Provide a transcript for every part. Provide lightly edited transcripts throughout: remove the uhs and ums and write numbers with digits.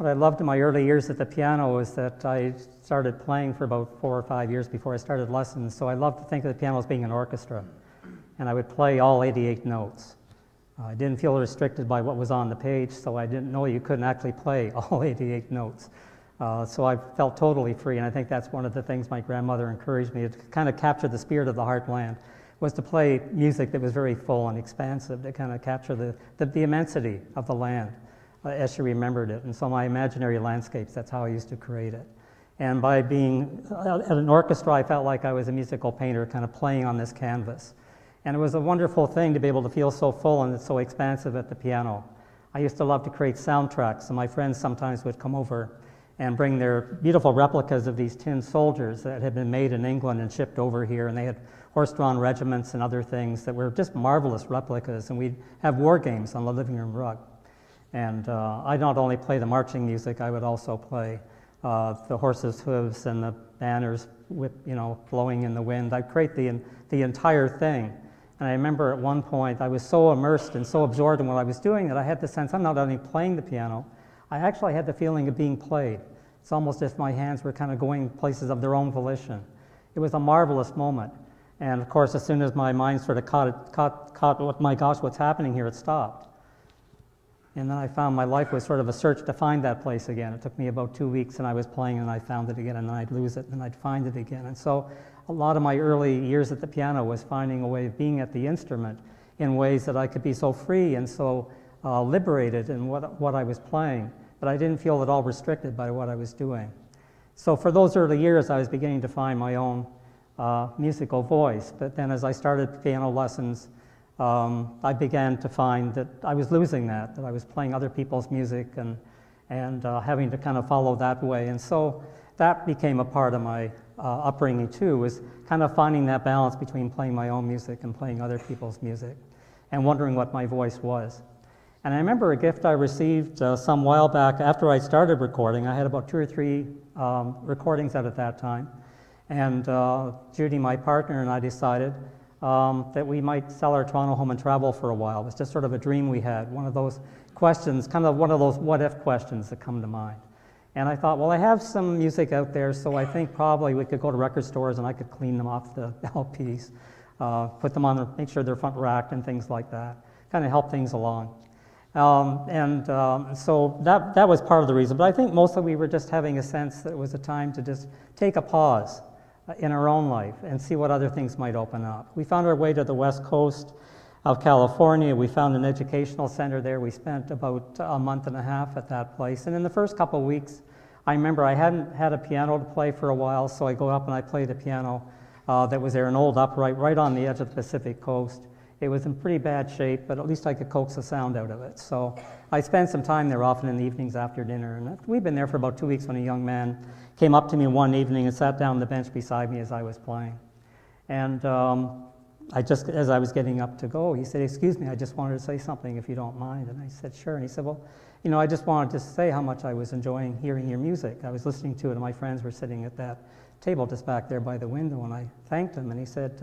What I loved in my early years at the piano was that I started playing for about 4 or 5 years before I started lessons, so I loved to think of the piano as being an orchestra, and I would play all 88 notes. I didn't feel restricted by what was on the page, so I didn't know you couldn't actually play all 88 notes. So I felt totally free, and I think that's one of the things my grandmother encouraged me to kind of capture the spirit of the heartland, was to play music that was very full and expansive, to kind of capture the immensity of the land as she remembered it. And so my imaginary landscapes, that's how I used to create it. And by being at an orchestra, I felt like I was a musical painter kind of playing on this canvas. And it was a wonderful thing to be able to feel so full and so expansive at the piano. I used to love to create soundtracks, and my friends sometimes would come over and bring their beautiful replicas of these tin soldiers that had been made in England and shipped over here, and they had horse-drawn regiments and other things that were just marvelous replicas, and we'd have war games on the living room rug. And I not only play the marching music, I would also play the horses' hooves and the banners blowing in the wind. I'd create the entire thing. And I remember at one point I was so immersed and so absorbed in what I was doing that I had the sense I'm not only playing the piano, I actually had the feeling of being played. It's almost as if my hands were kind of going places of their own volition. It was a marvelous moment. And of course, as soon as my mind sort of caught oh my gosh, what's happening here, it stopped. And then I found my life was sort of a search to find that place again. It took me about 2 weeks, and I was playing, and I found it again, and then I'd lose it, and I'd find it again. And so a lot of my early years at the piano was finding a way of being at the instrument in ways that I could be so free and so liberated in what I was playing, but I didn't feel at all restricted by what I was doing. So for those early years, I was beginning to find my own musical voice. But then as I started piano lessons, I began to find that I was losing that I was playing other people's music and having to kind of follow that way. And so that became a part of my upbringing too, was kind of finding that balance between playing my own music and playing other people's music and wondering what my voice was. And I remember a gift I received some while back after I started recording. I had about 2 or 3 recordings out at that time. And Judy, my partner, and I decided that we might sell our Toronto home and travel for a while. It was just sort of a dream we had, one of those questions, kind of one of those what-if questions that come to mind. And I thought, well, I have some music out there, so I think probably we could go to record stores and I could clean them off the LPs, put them on, make sure they're front racked and things like that, kind of help things along. So that was part of the reason. But I think mostly we were just having a sense that it was a time to just take a pause in our own life and see what other things might open up. We found our way to the west coast of California. We found an educational center there. We spent about a month and a half at that place. And in the first couple of weeks, I remember I hadn't had a piano to play for a while, so I go up and I play the piano that was there, an old upright, right on the edge of the Pacific coast. It was in pretty bad shape, but at least I could coax the sound out of it. So I spent some time there, often in the evenings after dinner. And we'd been there for about 2 weeks when a young man came up to me one evening and sat down on the bench beside me as I was playing. And as I was getting up to go, he said, "Excuse me, I just wanted to say something if you don't mind." And I said, "Sure." And he said, "Well, I just wanted to say how much I was enjoying hearing your music. I was listening to it, and my friends were sitting at that table just back there by the window." And I thanked him, and he said,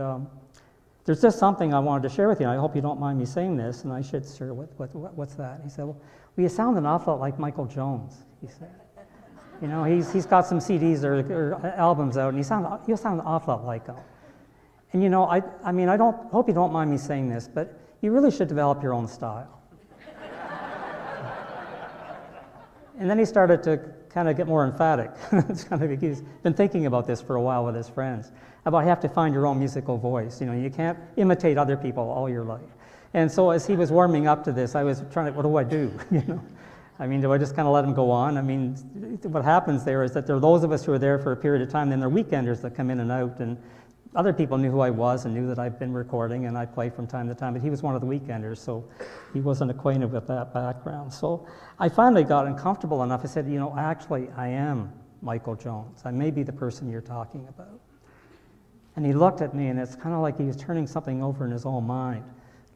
"There's just something I wanted to share with you. I hope you don't mind me saying this." And I said, "Sure, what's that?" And he said, "Well, you sound an awful lot like Michael Jones," he said. He's got some CDs or albums out, and you sound an awful lot like him. And I hope you don't mind me saying this, but you really should develop your own style. And then he started to kind of get more emphatic. He's been thinking about this for a while with his friends, about you have to find your own musical voice. You can't imitate other people all your life. And so as he was warming up to this, I was trying to, what do I do? Do I just kind of let him go on? What happens there is that there are those of us who are there for a period of time, then there are weekenders that come in and out, and other people knew who I was and knew that I'd been recording, and I played from time to time, but he was one of the weekenders, so he wasn't acquainted with that background. So I finally got uncomfortable enough. I said, actually, I am Michael Jones. I may be the person you're talking about. And he looked at me, and it's kind of like he was turning something over in his own mind.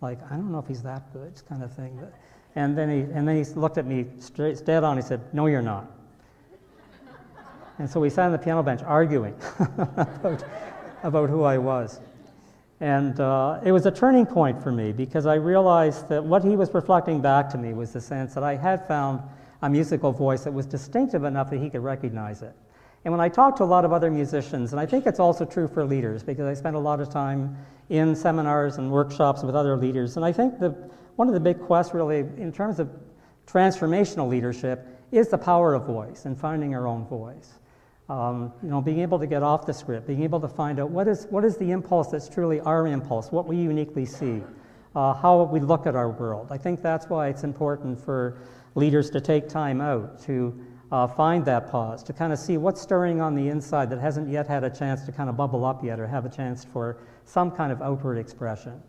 Like, I don't know if he's that good, kind of thing. And then he looked at me straight dead on. He said, "No, you're not." And so we sat on the piano bench arguing about who I was. And it was a turning point for me because I realized that what he was reflecting back to me was the sense that I had found a musical voice that was distinctive enough that he could recognize it. And when I talk to a lot of other musicians, and I think it's also true for leaders, because I spend a lot of time in seminars and workshops with other leaders, and I think one of the big quests really in terms of transformational leadership is the power of voice and finding our own voice. Being able to get off the script, being able to find out what is the impulse that's truly our impulse, what we uniquely see, how we look at our world. I think that's why it's important for leaders to take time out to find that pause, to kind of see what's stirring on the inside that hasn't yet had a chance to kind of bubble up yet or have a chance for some kind of outward expression.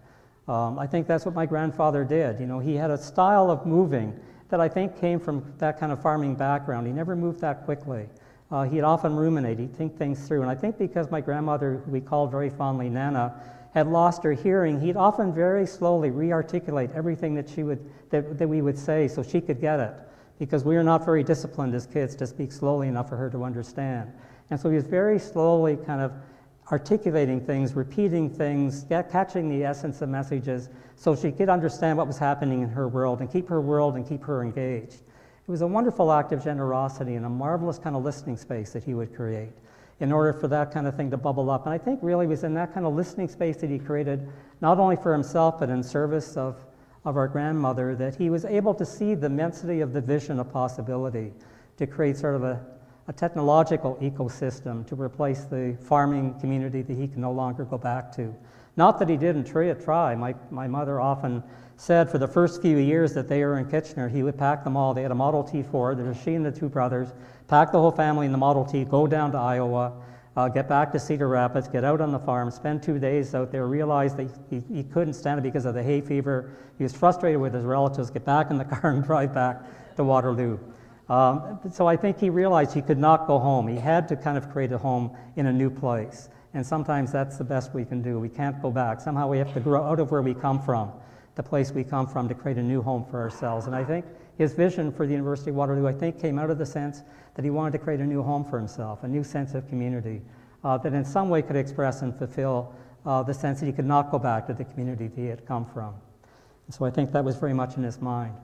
I think that's what my grandfather did. He had a style of moving that I think came from that kind of farming background. He never moved that quickly. He'd often ruminate, he'd think things through. And I think because my grandmother, who we called very fondly Nana, had lost her hearing, he'd often very slowly re-articulate everything that we would say so she could get it, because we were not very disciplined as kids to speak slowly enough for her to understand. And so he was very slowly kind of articulating things, repeating things, catching the essence of messages so she could understand what was happening in her world and keep her engaged. It was a wonderful act of generosity and a marvelous kind of listening space that he would create in order for that kind of thing to bubble up. And I think really it was in that kind of listening space that he created, not only for himself, but in service of our grandmother, that he was able to see the immensity of the vision of possibility to create sort of a technological ecosystem to replace the farming community that he can no longer go back to. Not that he didn't try. My mother often said for the first few years that they were in Kitchener, he would pack them all. They had a Model T Ford, there was she and the two brothers, pack the whole family in the Model T, go down to Iowa, get back to Cedar Rapids, get out on the farm, spend 2 days out there, realize that he couldn't stand it because of the hay fever. He was frustrated with his relatives, get back in the car and drive back to Waterloo. So I think he realized he could not go home. He had to kind of create a home in a new place. And sometimes that's the best we can do. We can't go back. Somehow we have to grow out of where we come from, the place we come from, to create a new home for ourselves. And I think his vision for the University of Waterloo, I think, came out of the sense that he wanted to create a new home for himself, a new sense of community that in some way could express and fulfill the sense that he could not go back to the community that he had come from. And so I think that was very much in his mind.